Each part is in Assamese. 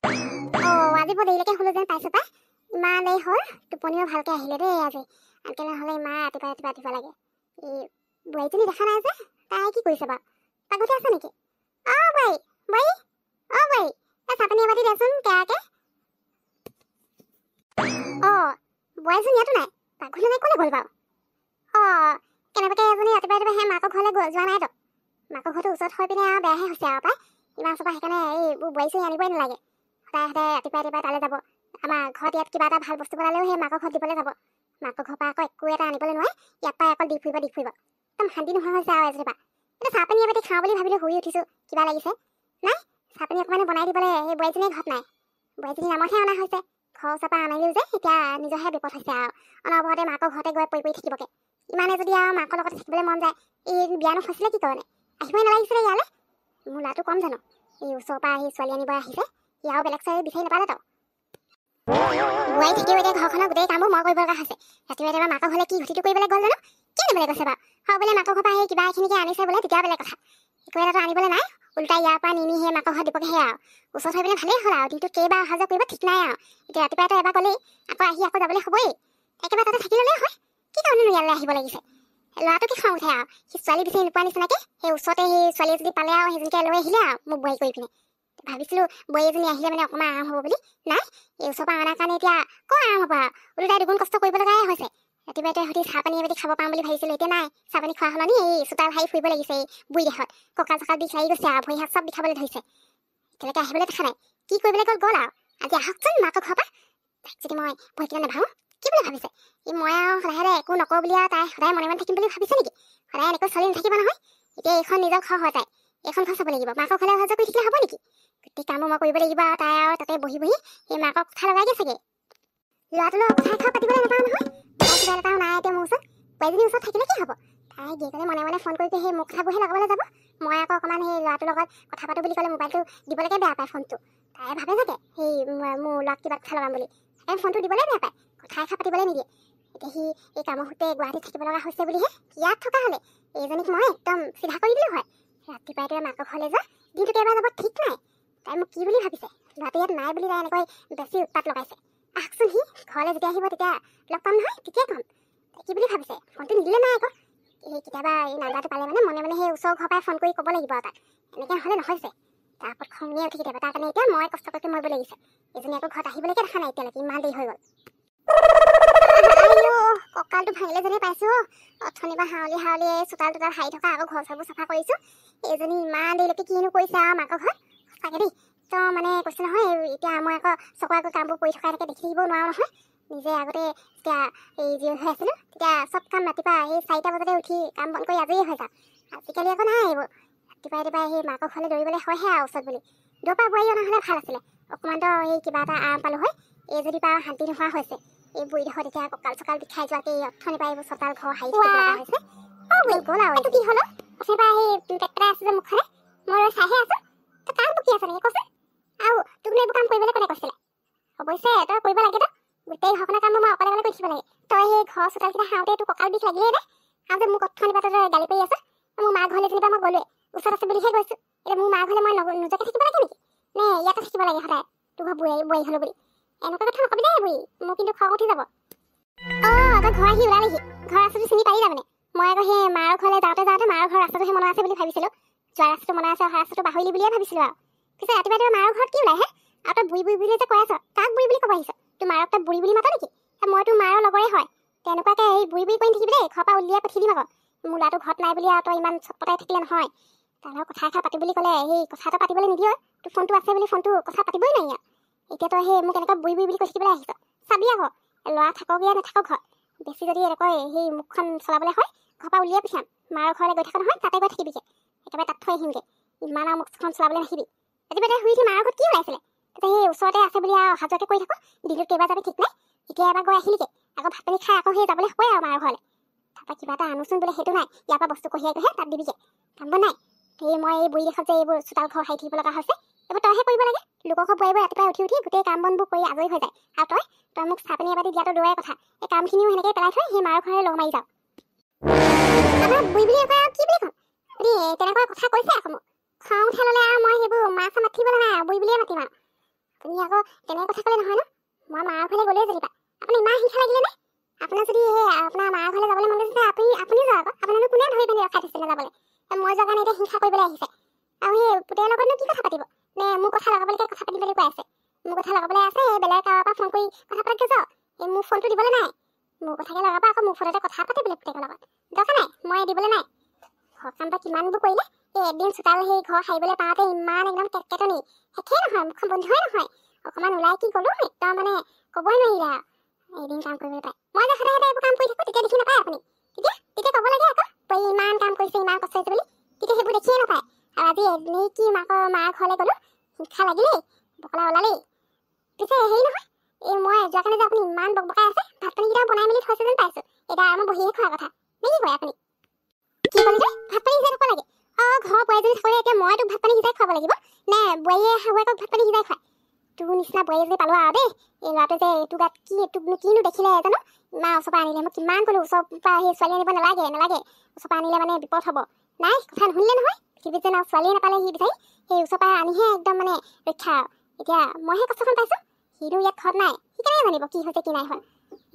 আজি বৰ দেৰিলৈকে হ'লো যেন পাইছো পাই। ইমান দেৰি হ'ল, টোপনিও ভালকে আহিলে দেই আজি। আনকালে নহ'লে ইমান ৰাতিপুৱা লাগে। এই বোৱাৰীজনী দেখা নাই যে, তাই কি কৰিছে বাৰু? পাকঘৰতে আছে নেকি? বোৱাৰী বোৱাৰী, চাহপানী এবাতি দেচোন কেৰাকে। বোৱাৰীজনী ইয়াতো নাই, পাকঘৰলৈ নাই, ক'লে গ'ল বাৰু? কেনেবাকে এজনী ৰাতিপুৱা সেই মাকৰ ঘৰলৈ যোৱা নাই তো। মাকৰ ঘৰটো ওচৰত হৈ পিনে আৰু বেয়াহে হৈছে আৰু পাই। ইমান চবা সেইকাৰণে এইবোৰ বোৱাৰী আনিবই নালাগে। সদায় ৰাতিপুৱা তালৈ যাব। আমাৰ ঘৰত ইয়াত কিবা এটা ভাল বস্তু বনালেও সেই মাকৰ ঘৰত দিবলৈ যাব। মাকৰ ঘৰৰ পৰা আকৌ একো এটা আনিবলৈ নোৱাৰে, ইয়াৰ পৰা অকল দি ফুৰিব। একদম শান্তি নোহোৱা হৈছে আৰু এজনীৰ পৰা। এতিয়া চাহপানী এবাতি খাওঁ বুলি ভাবিলোঁ, শুই উঠিছোঁ, কিবা লাগিছে। নাই, চাহপানী অকণমান বনাই দিবলৈ সেই বোৱাৰীজনীয়ে ঘৰত নাই। বোৱাৰীজনী নামতহে অনা হৈছে। ঘৰৰ ওচৰৰ পৰা আনিলেও যে এতিয়া নিজৰহে বিপদ হৈছে আৰু। অনবৰতে মাকৰ ঘৰতে গৈ পৰি থাকিবগে। ইমানে যদি আৰু মাকৰ লগতে থাকিবলৈ মন যায়, এই বিয়ানো হৈছিলে কি কাৰণে? আহিবই নালাগিছিলে ইয়ালৈ। মোৰ ল'ৰাটো কম জানো, এই ওচৰৰ পৰা আহি ছোৱালী আনিব আহিছে। ইয়াৰো বেলেগ ছোৱালী বিচাৰি নাপালে তো। বোৱাৰী থাকিও এতিয়া ঘৰখনৰ গোটেই কামবোৰ মই কৰিব লগা হৈছে। ৰাতিপুৱা মাকৰ ঘৰলৈ কি ঘটিটো কৰিবলৈ গ'ল জানো? কি আনিবলৈ গৈছে বাৰু? বোলে মাকৰ ঘৰৰ পৰা আহি কিবা এখিনিকে আনিছে বোলে, তেতিয়া বেলেগ কথা। একো এটাতো আনিবলৈ নাই, উল্টা ইয়াৰ পৰা নি সেই মাকৰ ঘৰত দিবগৈহে আৰু। ওচৰত হৈ পিনে ভালেই হ'ল আৰু, দিনটোত কেইবাৰ অহা যোৱা কৰিব ঠিক নাই আৰু। এতিয়া ৰাতিপুৱাটো এবাৰ গ'লেই, আকৌ আহি আকৌ যাবলৈ হ'বই। একেবাৰে তাতে থাকি ল'লেই হয়। কি কাৰণেনো ইয়ালৈ আহিব লাগিছে? ল'ৰাটো কি খং উঠে আৰু, সি ছোৱালী বিচাৰি নোপোৱা নিচিনাকে সেই ওচৰতে সেই ছোৱালী এজনী পালে আৰু সেইজনীকে লৈ আহিলে আৰু মোক বোৱাৰী কৰি পিনে। ভাবিছিলোঁ বোৱাৰী এজনী আহিলে মানে অকণমান আৰাম হ'ব বুলি। নাই, এই ওচৰৰ পৰা অনাৰ কাৰণে এতিয়া আকৌ আৰাম হ'ব আৰু। ওলোটাই দুগুণ কষ্ট কৰিব লগাই হৈছে। ৰাতিপুৱাতে সৈতে চাহপানী এবাতি খাব পাম বুলি ভাবিছিলোঁ, এতিয়া নাই। চাহপানী খোৱা সলনি এই চোতাল হাৰি ফুৰিব লাগিছে। এই বুঢ়ী দেহত কঁকাল চকাল বিষ লাগি গৈছে আৰু, ভৰি হাত চব বিষাবলৈ ধৰিছে। এতিয়ালৈকে আহিবলৈ দেখা নাই, কি কৰিবলৈ গ'ল আৰু। আজি আহকচোন মাকৰ ঘৰৰ পৰা। তাইক যদি মই ভয় কিনে নাভাঙো, কি বুলি ভাবিছে? মই আৰু সদায় একো নকৰোঁ বুলি আৰু তাই সদায় মনে থাকিম বুলি ভাবিছে নেকি? সদায় এনেকৈ চলি নাথাকিব নহয়। এতিয়া এইখন নিজৰ ঘৰ হয়, তাই এইখন ঘৰ চাব লাগিব। মাকৰ ঘৰলৈ অহা যোৱা কৰি থাকিলে হ'ব নেকি? গোটেই কামবোৰ মই কৰিব লাগিব আৰু তাই আৰু তাতে বহি সেই মাকক কথা লগাইগে চাগে। ল'ৰাটোৰ লগত কথা এষাৰ পাতিবলৈ নাপাওঁ নহয়। কিবা এটাও নাই এতিয়া মোৰ ওচৰত। বোৱাৰীজনীৰ ওচৰত থাকিলে কি হ'ব? তাই গীয়েকলে মনে ফোন কৰি সেই মোক কথাবোৰহে লগাবলৈ যাব। মই আকৌ অকণমান সেই ল'ৰাটোৰ লগত কথা পাতোঁ বুলি ক'লে মোবাইলটো দিবলৈকে বেয়া পায় ফোনটো। তাই ভাবে চাগে সেই মোৰ ল'ৰাক কিবা কথা লগাম বুলি। তাই ফোনটো দিবলৈ বেয়া পায়, কথা এষাৰ পাতিবলৈ নিদিয়ে। এতিয়া সি এই কামৰ সূত্ৰে গুৱাহাটীত থাকিব লগা হৈছে বুলিহে। ইয়াত থকা হ'লে এইজনীক মই একদম চিধা কৰি দিলোঁ হয়। ৰাতিপুৱাই মাকৰ ঘৰলৈ যোৱা, দিনটো কেইবাৰ যাব ঠিক নাই। তাই মোক কি বুলি ভাবিছে? ল'ৰাটো ইয়াত নাই বুলি তাই এনেকৈ বেছি উৎপাত লগাইছে। আহকচোন, সি ঘৰলৈ যেতিয়া আহিব তেতিয়া লগ পাম নহয়, তেতিয়াই ক'ম। তাই কি বুলি ভাবিছে? ফোনটো নিদিলে নাই আকৌ। সেই কেতিয়াবা এই নাম্বাৰটো পালে মনে সেই ওচৰৰ ঘৰৰ পৰাই ফোন কৰি ক'ব লাগিব আৰু তাক। এনেকৈ হ'লে নহৈছে। তাৰ ওপৰত খঙিয়ে উঠি কেতিয়াবা। তাৰ কাৰণে এতিয়া মই কষ্ট কৰি মৰিব লাগিছে। এজনী আকৌ ঘৰত আহিবলৈকে দেখা নাই এতিয়ালৈকে, ইমান দেৰি হৈ গ'ল। কঁকালটো ভাঙিলে যেনে পাইছোঁ। অথনিৰ পৰা হাউলি চোতাল তোতাল সাৰি থকা, আকৌ ঘৰ চৰবোৰ চাফা কৰিছোঁ। এইজনী ইমান দেৰিলৈকে কিনো কৰিছে আৰু মাকৰ ঘৰত। সঁচাকে দেই, তো কৈছে নহয়, এতিয়া মই আকৌ চকুৰ আগত কামবোৰ কৰি থকা এনেকৈ দেখি থাকিব নোৱাৰোঁ নহয়। নিজে আগতে যেতিয়া এই জীয়ৰী হৈ আছিলোঁ, তেতিয়া চব কাম ৰাতিপুৱা সেই 4টা বজাতে উঠি কাম বন কৰি আজৰি হৈ যাওঁ। আজিকালি আকৌ নাই এইবোৰ। ৰাতিপুৱাই সেই মাকৰ ঘৰলৈ দৌৰিবলৈ হয়হে আৰু ওচৰত বুলি। দূৰৰ পৰা বোৱাৰী অনা হ'লে ভাল আছিলে। অকণমানতো এই কিবা এটা আৰাম পালোঁ হয়। এই যদি পৰা শান্তি নোহোৱা হৈছে। এই বুঢ়ীডোখৰত এতিয়া কঁকাল চকাল বিষাই যোৱাকে অথনিৰ পৰা এইবোৰ চোতাল ঘৰ সাৰি থাকিব লগা হৈছে। গ'ল আৰু এইটো কি হ'ল? অথনিৰ পৰা সেই পেটপেটাই আছে যে মুখখনে, মই চাইহে আছোঁ। তই কাম বকি আছ নেকি কচোন? আৰু তোক এইবোৰ কাম কৰিবলৈ কোনে কৈছিলে? অৱশ্যে তই কৰিব লাগেতো। গোটেই ঘৰখনৰ কামবোৰ মই অকলে কৰি থাকিব লাগে। তই সেই ঘৰ চোতালকেইটা সাৰোঁতে তোৰ কঁকাল বিষ লাগিলেই নে? আৰু যে মোক অথনিৰ পৰা তই গালি পাৰি আছ। মোৰ মাৰ ঘৰলৈ যেনিবা মই গ'লোৱে, ওচৰত আছে বুলিহে গৈছোঁ। এতিয়া মোৰ মাৰ ঘৰলৈ মই নোযোৱাকৈ থাকিব লাগে নেকি? নে ইয়াতে থাকিব লাগে সদায়? তোৰ ঘৰ বোৱাৰী হ'লো বুলি এনেকুৱা কথা নকবি দেই বুঢ়ী, মোৰ কিন্তু খং উঠি যাব। তই ঘৰ আহি ওলালেহি। ঘৰ ৰাস্তাটো চিনি পালি তাৰমানে? মই আকৌ সেই মাৰ ঘৰলৈ যাওঁতে মাৰ ঘৰ ৰাস্তাটোহে মনত আছে বুলি ভাবিছিলোঁ। যোৱা ৰাস্তাটো মনত আছে, অহা ৰাস্তাটো পাহৰিলি বুলিয়ে ভাবিছিলোঁ আৰু। পিছে ৰাতিপুৱা মাৰ ঘৰত কি ওলাই হে? আৰু তই বুঢ়ী বুলি যে কৈ আছ, কাক বুঢ়ী বুলি ক'ব আহিছ? তোৰ মাৰক তই বুঢ়ী বুলি মাত নেকি? মই তোৰ মাৰৰ লগৰে হয়। তেনেকুৱাকৈ এই বুঢ়ী কৰি নাথাকিবি দেই, ঘৰৰ পৰা উলিয়াই পঠিয়াই দিম আকৌ। মোৰ ল'ৰাটো ঘৰত নাই বুলি আৰু তই ইমান চটপটাই থাকিলে নহয়। তাৰ লগত কথা এষাৰ পাতিম বুলি ক'লে সেই কথা এটা পাতিবলৈ নিদিয়। তোৰ ফোনটো আছে বুলি ফোনটো কথা পাতিবই নোৱাৰি আৰু। এতিয়া তই সেই মোক এনেকুৱা বুঢ়ী বুলি কৈ থাকিবলৈ আহিছ। চাবি আকৌ ল'ৰা থাককে নাথাকক ঘৰত। বেছি যদি এনেকৈ সেই মুখখন চলাবলৈ হয়, ঘৰৰ পৰা উলিয়াই পঠিয়াম। মাৰ ঘৰলৈ গৈ থাক নহয়, তাতে গৈ থাকিবিগে। একেবাৰে তাত থৈ আহিমগৈ। ইমান আৰু মুখখন চলাবলৈ নাহিবি। ৰাতিপুৱা শুই উঠি মাৰ ঘৰত কি ওলাইছিলে? তাতে সেই ওচৰতে আছে বুলি আৰু অহা যোৱাকে কৰি থাকোঁ। দিনটোত কেইবাৰ যাবি ঠিক নাই। এতিয়া এবাৰ গৈ আহিলিগে, আকৌ ভাত পানী খাই আকৌ সেই যাবলৈ হ'বই আৰু মাৰ ঘৰলৈ। তাৰপৰা কিবা এটা আনোচোন বোলে, সেইটো নাই। ইয়াৰ পৰা বস্তু কঢ়িয়াই তাত দিবিগে। কামবোৰ নাই। মই এই বুঢ়ী দেশত যে এইবোৰ চোতাল ঘৰ সাৰি থাকিব লগা হৈছে, এইবোৰ তইহে কৰিব লাগে। লোকৰ ঘৰ বোৱাৰীবোৰ ৰাতিপুৱাই উঠি গোটেই কাম বনবোৰ কৰি আজৰি হৈ যায়। আৰু তই মোক চাহপানী এবাতি দিয়াটো দূৰৰে কথা, এই কামখিনিও সেনেকৈ পেলাই থৈ সেই মাৰ ঘৰলৈ লগ মাৰি যাওঁ। আমাৰ বুঢ়ী বুলি কয় আৰু কি বুলি ক'ম? তেনেকুৱা কথা কৈছে আকৌ মোক। খং উঠাই ল'লে আৰু মই সেইবোৰ মাছ মাতিবলৈ নাই আৰু বুঢ়ী বুলিয়ে মাতিম আৰু। আপুনি আকৌ তেনে কথা ক'লে নহয় ন। মই মাৰ ঘৰলৈ গ'লেই যেনিবা আপুনি ইমান হিংসা লাগিলে নে? আপোনাৰ যদি আপোনাৰ মাৰ ঘৰলৈ যাবলৈ মন গৈছে আপুনি যাওক আকৌ। আপোনালোক কোনে ধৰি পিনি ৰখাই থৈছিলে যাবলৈ? মই যোৱাৰ কাৰণে এতিয়া হিংসা কৰিবলৈ আহিছে। আৰু সেই পুতেৰ লগতনো কি কথা পাতিব? নে মোৰ কথা লগাবলৈকে কথা পাতিম বুলি কৈ আছে? মোৰ কথা লগাবলৈ আছে বেলেগ কাৰোবাৰ পৰা ফোন কৰি কথা পাতিকে যাওক। মোৰ ফোনটো দিবলৈ নাই। মোৰ কথাকে লগাবা আকৌ মোৰ ফোনতে কথা পাতি বোলে পুতেকৰ লগত। দৰকাৰ নাই, মই দিবলৈ নাই। ঘৰ কাম বা কিমানবোৰ কৰিলে এদিন চোতাল সেই ঘৰ সাৰিবলৈ পাওঁতে ইমান একদম কেটকেটনি শেষেই নহয়, মুখখন বন্ধই নহয়। অকণমান ওলাই কি গ'লো একদম মানে ক'বই নোৱাৰিলে আৰু এদিন কাম কৰিবলৈ পায়। মই যে সদায় এইবোৰ কাম কৰি থাকোঁ তেতিয়া দেখি নাপায় আপুনি? তেতিয়া ক'ব লাগে আকৌ তই ইমান কাম কৰিছে ইমান কষ্ট হৈছে বুলি। তেতিয়া সেইবোৰ দেখিয়ে নাপায়। আৰু আজি এনেই কি মাৰ ঘৰলৈ গ'লো হিংসা লাগিলেই বকলা ওলালেই। পিছে হেৰি নহয় মই যোৱা কাৰণে যে আপুনি ইমান বকবকাই আছে ভাত পানীকেইটাও বনাই মেলি থৈছে যেন পাইছোঁ। এতিয়া আমাৰ বহিয়ে খোৱাৰ কথা নে কি কয় আপুনি? কি ক'লি তই? ভাত পানী সিজাই খাব লাগে? ঘৰৰ বোৱাৰীজনী থাকোঁতে এতিয়া মই তোক ভাত পানী সিজাই খুৱাব লাগিব নে বোৱাৰীয়ে শাহুৱেকক ভাত পানী সিজাই খুৱায়? তোৰ নিচিনা বোৱাৰী যদি পালোঁ আৰু দেই। এই ল'ৰাটোৱে যে এইটো গাত কিনো দেখিলে জানো ইমান ওচৰৰ পৰা আনিলে। মই কিমান ক'লো ওচৰৰ পৰা সেই ছোৱালী আনিব নালাগে ওচৰৰ পৰা আনিলে মানে বিপদ হ'ব। নাই কথা নুশুনিলে নহয়। পৃথিৱীত যেন ছোৱালীয়ে নাপালে সি বিচাৰি সেই ওচৰৰ পৰা আনিহে একদম মানে ৰক্ষা। এতিয়া মইহে কষ্টখন পাইছোঁ, সিটো ইয়াত ঘৰত নাই। সি কেনেকৈ জানিব কি হৈছে কি নাই হোৱা?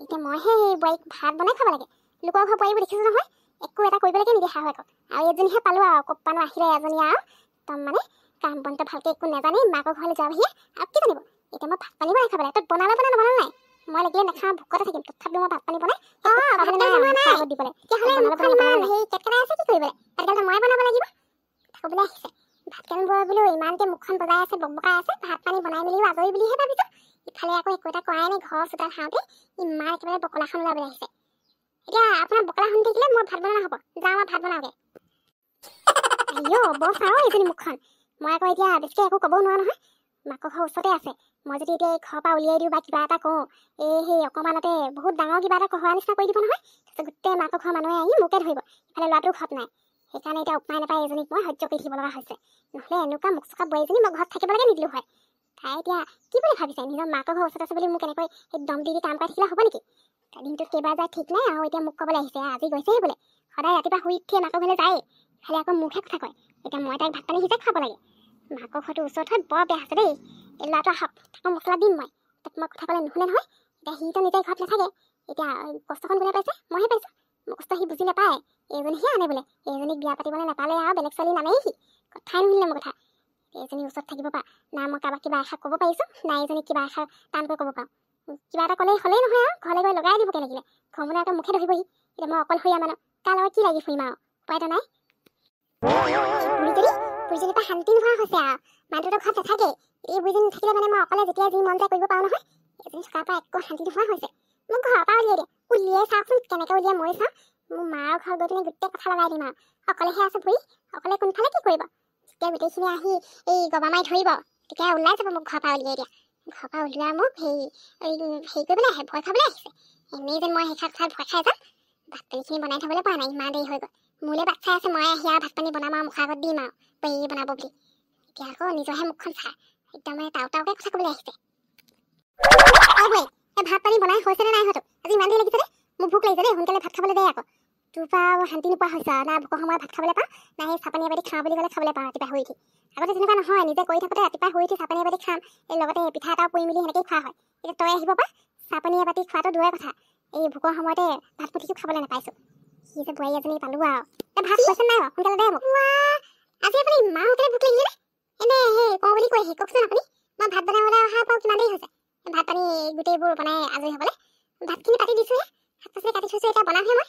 এতিয়া মইহে সেই বোৱাৰীক ভাত বনাই খাব লাগে। লোকৰ ঘৰ বোৱাৰীবোৰ দেখিছোঁ নহয় একো এটা কৰিবলৈকে নিদিয়ে শাহুৱেকক। আৰু এজনীহে পালোঁ আৰু কপানো আহিলে এজনী আৰু একদম মানে কাম বনটো ভালকৈ একো নাজানে মাকৰ ঘৰলৈ যোৱা বাহিৰে আৰু কি জানিব। এতিয়া মই ভাত পানী বনাই খাব লাগে। তই বনাব নাই মই লাগিলে নাখাওঁ ভোকতে থাকিম তথাপিও মই ভাত পানী বনাই দিবলৈ সেই কেটকেটাই আছে কি কৰিবলৈ? আজিকালি মই বনাব লাগিব ক'বলৈ আহিছে। ভাত কেন বোলো ইমানকৈ মুখখন বজাই আছে বকবকাই আছে। ভাত পানী বনাই মেলিও আজৰি বুলিহে ভাবিছোঁ। ইফালে আকৌ একো এটা কৰাই নাই। ঘৰ চোতাল খাওঁতে ইমান একেবাৰে বকলাখন ওলাবলৈ আহিছে। এতিয়া আপোনাৰ বকলা শুনি থাকিলে মই ভাত বনাব হ'ব। যাওঁ মই ভাত বনাওঁগৈ। বৰ চাওঁ এইজনী মুখখন। মই আকৌ এতিয়া বেছিকৈ একো ক'বও নোৱাৰো নহয়। মাকৰ ঘৰ ওচৰতে আছে। মই যদি এতিয়া এই ঘৰৰ পৰা উলিয়াই দিওঁ বা কিবা এটা কওঁ সেই অকণমানতে বহুত ডাঙৰ কিবা এটা হোৱা নিচিনা কৰি দিব নহয়। তাৰপিছত গোটেই মাকৰ ঘৰৰ মানুহে আহি মোকে ধৰিব। ইফালে ল'ৰাটোৰ ঘৰত নাই। সেইকাৰণে এতিয়া উপায় নাপায় এজনীক মই সহ্য কৰি থাকিব লগা হৈছে। নহ'লে এনেকুৱা মুখ চকা বোৱাৰীজনী মই ঘৰত থাকিবলৈকে নিদিলোঁ হয়। তাই এতিয়া কি বুলি ভাবিছে? নিজৰ মাকৰ ঘৰ ওচৰত আছে বুলি মোক এনেকৈ দম দি কাম কৰি থাকিলে হ'ব নেকি? দিনটোত কেইবাৰ যায় ঠিক নাই আৰু এতিয়া মোক ক'বলৈ আহিছে আজি গৈছেহে বোলে। সদায় ৰাতিপুৱা শুই উঠিয়ে মাকৰ ঘৰলৈ যায়েই। খালি আকৌ মুখহে কথা কয়। এতিয়া মই তাইক ভাত পানী সিজাই খাব লাগে। মাকৰ ঘৰটো ওচৰত হয় বৰ বেয়া আছে দেই। এই ল'ৰাটো আহক তাকো মছলা দিম মই। তাক মই কথা ক'লে নুশুনে নহয়। এতিয়া সিটো নিজে ঘৰত নাথাকে। এতিয়া কষ্টখন কোনে পাইছে? মইহে পাইছোঁ। মোৰ কষ্ট সি বুজি নাপায়। এইজনীহে আনে বোলে। এইজনীক বিয়া পাতিবলৈ নাপালে আৰু বেলেগ ছোৱালী নামেই সি। কথাই নুশুনিলে মোৰ কথা। এইজনী ওচৰত থাকিব পা না মই কাৰোবাক কিবা এষাৰ ক'ব পাৰিছোঁ না এইজনীক কিবা এষাৰ টানকৈ ক'ব পাৰোঁ। কিবা এটা ক'লেই হ'লেই নহয় আৰু ঘৰলৈ গৈ লগাই দিব কেনেকৈ ঘৰ মানে আকৌ মুখে ধৰিবহি। এতিয়া মই অকলশৰীয়া মানুহ তাৰ লগত কি লাগি ফুৰিম আৰু উপায়তো নাই। বুঢ়ীজনীৰ পৰা শান্তি নোহোৱা হৈছে আৰু মানুহটোতো ঘৰত নাথাকেই। এই বুঢ়ীজনী নাথাকিলে মানে মই অকলে যেতিয়া যি মন যায় কৰিব পাৰোঁ নহয়। এজনী থকাৰ পৰা একো শান্তি নোহোৱা হৈছে। মোক ঘৰৰ পৰা উলিয়াই দিয়ে। উলিয়াই চাওকচোন কেনেকৈ উলিয়াই মই চাওঁ। মোৰ মাৰ ঘৰত গৈ পিনে গোটেই কথা লগাই দিম আৰু অকলেহে আছোঁ বুঢ়ী। অকলে কোনফালে কি কৰিব? যেতিয়া গোটেইখিনি আহি এই গবা মাৰি ধৰিব তেতিয়া ওলাই যাব মোক ঘৰৰ পৰা উলিয়াই দিয়া। ঘৰৰ পৰা উলিয়াই মোক হেৰি কৰিবলৈ আহে ভয় খাবলৈ আহিছে। এনেই যেন মই সেইষাৰ কথাত ভয় খাই যাম। ভাত পানীখিনি বনাই থ'বলৈ পৰা নাই ইমান দেৰি হৈ গ'ল। মোলৈ বাট চাই আছে মই আহি আৰু ভাত পানী বনাম আৰু মুখৰ আগত দিম আৰু পেহী বনাব বুলি। এতিয়া আকৌ নিজৰহে মুখখন চাই একদম টাউকে কথা ক'বলৈ আহিছে। ভাত পানী বনাই হৈছেনে নাই হয়তো? আজি ইমান দেৰি লাগিছে দে। মোক ভোক লাগিছে দেই। সোনকালে ভাত খাবলৈ দে আকৌ। তোৰ পৰা শান্তি নোপোৱা হৈছে আৰু না ভোকৰ সময়ত ভাত খাবলৈ পাওঁ না সেই চাপানী এবাটি খাওঁ বুলি ক'লে খাবলৈ পাওঁ ৰাতিপুৱা শুই উঠি। আগতে তেনেকুৱা নহয়। নিজে কৰি থাকোঁতে ৰাতিপুৱা শুই উঠি চাপানী এবাটি খাম। এই লগতে পিঠা এটাও পুৰি মেলি সেনেকৈয়ে খোৱা হয়। এতিয়া তই আহিব পা চাপানী এবাটি খোৱাটো দূৰৰে কথা এই ভোকৰ সময়তে ভাত মুঠিও খাবলৈ নাপাইছোঁ। সি যে বোৱাৰী এজনী পালোঁ আৰু ভাত কৈছে নাই বাৰু সোনকালে দে মোক। আজি আপুনি মাহঁতে ভোক লাগিলে এনে সেই কওঁ বুলি কৈ কওকচোন আপুনি। মই ভাত বনাবলৈ অহা পাওঁ কিমান দেৰি হৈছে। ভাত পানী গোটেইবোৰ বনাই আজৰি হ'বলৈ ভাতখিনি পাতি দিছোঁহে। শাক পাচলি কাটি থৈছোঁ এতিয়া বনামহে মই।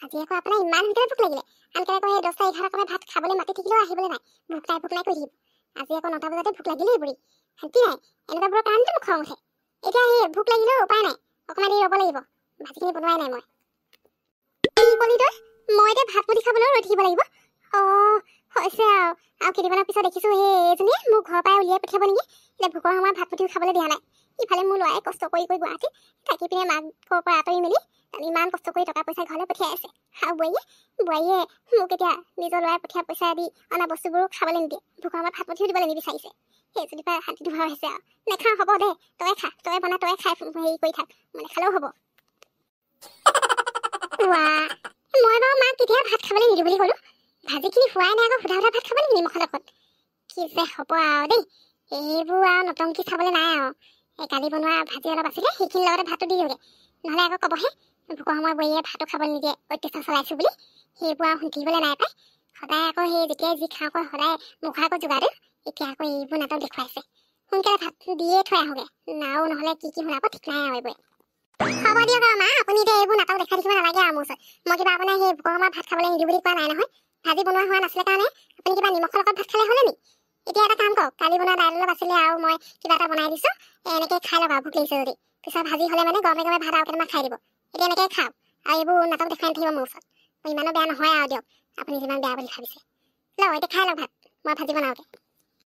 আজি আকৌ আপোনাৰ ইমান সোনকালে ভোক লাগিলে। আনকালে আকৌ সেই 10টা 11টাত ভাত খাবলৈ মাতি থাকিলেও আহিবলৈ নাই। ভোক নাই কৰি থাকিব। আজি আকৌ 9টা বজাতে ভোক লাগিলেই বুঢ়ী শান্তি নাই। এনেকুৱাবোৰৰ কাৰণতে মোক খং উঠে। এতিয়া সেই ভোক লাগিলেও উপায় নাই। অকণমান দেৰি ৰ'ব লাগিব। ভাজিখিনি বনোৱাই নাই মই। কি ক'লি তই? মই এতিয়া ভাত মুঠি খাবলৈও ৰৈ থাকিব লাগিব? হৈছে আৰু কেইদিনমানৰ পিছত দেখিছোঁ সেই এজনীয়ে মোক ঘৰৰ পৰাই উলিয়াই পঠিয়াব নেকি। এতিয়া ভোকৰ সময়ত ভাত মুঠিও খাবলৈ দিয়া নাই। ইফালে মোৰ ল'ৰাই কষ্ট কৰি গুৱাহাটীত থাকি পিনে মাকৰ পৰা আঁতৰি মেলি ইমান কষ্ট কৰি টকা পইচা ঘৰলৈ পঠিয়াই আছে। আৰু বোৱাৰীয়ে মোক এতিয়া নিজৰ ল'ৰাই পঠিওৱা পইচা দি অনা বস্তুবোৰো খাবলৈ নিদিয়ে। ভোকৰ সময়ত ভাত মুঠিও দিবলৈ নিবিচাৰিছে। সেইজনীৰ পৰা শান্তি নোহোৱা হৈছে আৰু নেখাওঁ হ'ব দে। তই খা তই বনা তই খাই হেৰি কৰি থাক। মানে খালেও হ'ব। মই বাৰু মাক কেতিয়া ভাত খাবলৈ নিদিওঁ বুলি ক'লোঁ। ভাজিখিনি হোৱাই নাই আকৌ সুধা ভাত খাব নেকি নিমখৰ লগত? কি যে হ'ব আৰু দেই। এইবোৰ আৰু নতংকি খাবলৈ নাই আৰু এই কালি বনোৱা ভাজি অলপ আছিলে সেইখিনিৰ লগতে ভাতটো দি দিওঁগৈ নহ'লে আকৌ ক'বহে ভোকৰ সময় বহিয়ে ভাতো খাবলৈ নিদিয়ে অত্যাচাৰ চলাইছোঁ বুলি সেইবোৰ আৰু শুনিবলৈ নাই পায় সদায় আকৌ সেই যেতিয়াই যি খাওঁ আকৌ সদায় মুখৰ আকৌ যোগাৰ দিওঁ এতিয়া আকৌ এইবোৰ নাটক দেখুৱাইছে সোনকালে ভাতটো দিয়ে থৈ আহোঁগৈ নাও নহ'লে কি শুনাব ঠিক নাই আৰু এইবোৰে হ'ব দিয়ক আৰু মা আপুনি এতিয়া এইবোৰ নাটক দেখাই থাকিব নালাগে আৰু মোৰ ওচৰত মই কিবা আপোনাৰ সেই ভোকৰ সময় ভাত খাবলৈ নিদিওঁ বুলি কোৱা নাই নহয় ভাজি বনোৱা হোৱা নাছিলে কাৰণে আপুনি কিবা নিমখৰ লগত ভাত খালে হ'লে নি এতিয়া এটা কাম কৰক কালি বনোৱা দাইল অলপ আছিলে আৰু মই কিবা এটা বনাই দিছোঁ এনেকৈ খাই লওক আৰু ভোক লাগিছে যদি পিছত ভাজি হ'লে মানে গৰমে গৰমে ভাত আৰু কেইটামান খাই দিব এতিয়া এনেকৈ খাওক আৰু এইবোৰ নাটক দেখাই নাথাকিব মোৰ ওচৰত মই ইমানো বেয়া নহয় আৰু দিয়ক আপুনি যিমান বেয়া বুলি ভাবিছে লওক এতিয়া খাই লওক ভাত মই ভাজি বনাওঁগৈ